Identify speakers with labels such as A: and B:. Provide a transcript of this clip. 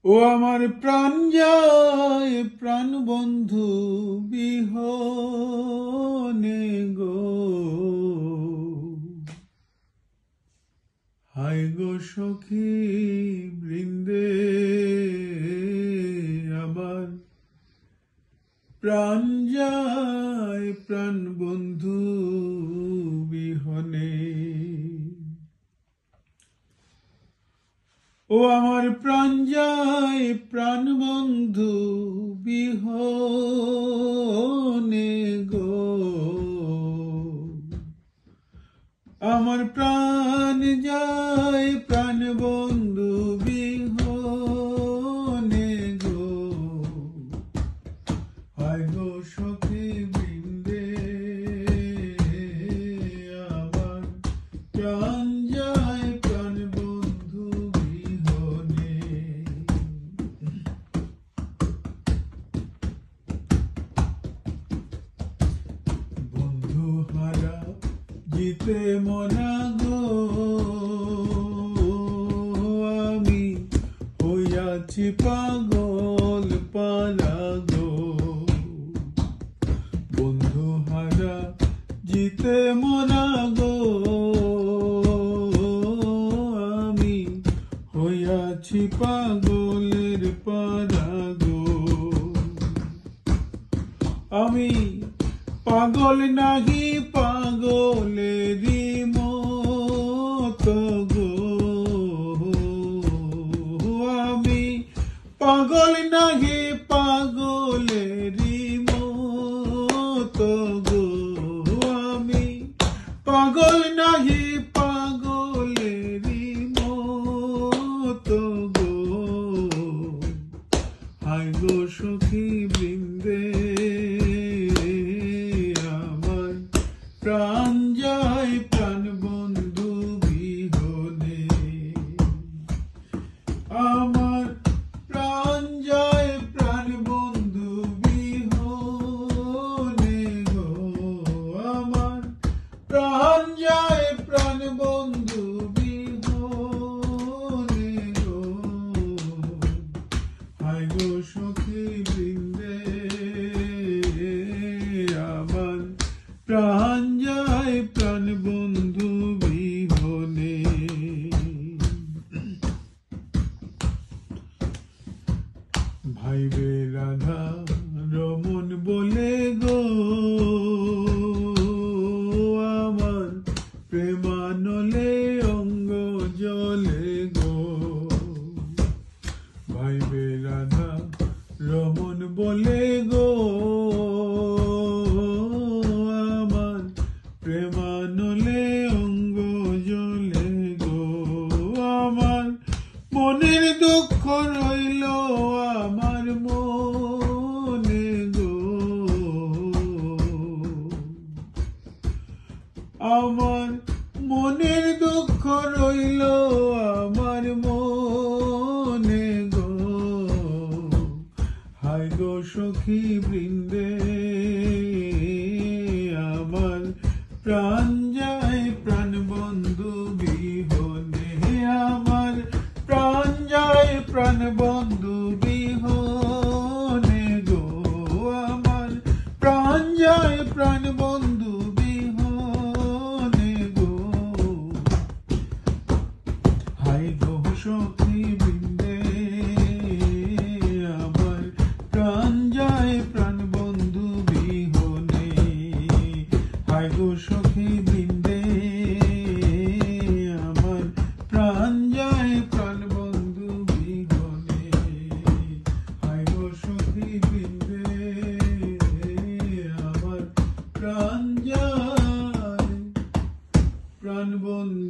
A: ও আমার প্রাণ যায় প্রাণ বন্ধু বিহনে গো, হায় গো সখী বৃন্দে আমার প্রাণ যায় প্রাণ বন্ধু বিহনে। ও আমার প্রাণ যায় প্রাণ বন্ধু বিহনে গো, আমার প্রাণ যায় প্রাণ বন্ধু বিহনে গো, হায় গো সখী বৃন্দে আমার প্রাণ যায় প্রাণ বন্ধু বিহনে। বন্ধু হারা জিতে মনা গো, আমি হইয়াছি পাগল পারা গো। বন্ধু হারা জিতে মনা গো, আমি হইয়াছি পাগলের পারা গো। আমি পাগল নাহি পাগলেরই মতো গো, আমি পাগল নাহি পাগলেরই মতো গো, আমি পাগল নাহি পাগলেরই মতো গো, হায় গো সখী বৃন্দে আমার প্রাণ যায় প্রাণ বন্ধু বিহনে। আমার প্রাণ যায় প্রাণ বন্ধু বিহনে গো, আমার প্রাণ যায় প্রাণ বন্ধু বিহনে গো, হায় গো সখী বৃন্দে আমার প্রাণ যায় প্রাণ বন্ধু বিহনে। ভাইবে রাধা রমন বলে গো, আমার প্রেমানলে অঙ্গ জলে গো। ভাইবে রাধা রমন বলে গো, আমার প্রেমানলে অঙ্গ জলে গো। আমার মনের দুঃখ রইল আমার মনে গো, আমার মনের দুঃখ রইল আমার মনে গো, হায় গো সখী বৃন্দে আমার প্রাণ যায় প্রাণ বন্ধু বিহনে। আমার প্রাণ যায় প্রাণ বন্ধু বিহনে গো, আমার প্রাণ যায় প্রাণ বন্ধু বিহনে গো, হায় গো সখী বৃন্দে আমার প্রাণ যায় প্রাণ বন্ধু বিহনে। হায় গো সখী বৃন্দে আমার প্রাণ যায় প্রাণ বন্ধু বিহনে। হায় গো সখী বৃন্দে আমার প্রাণ যায় প্রাণ বন্ধু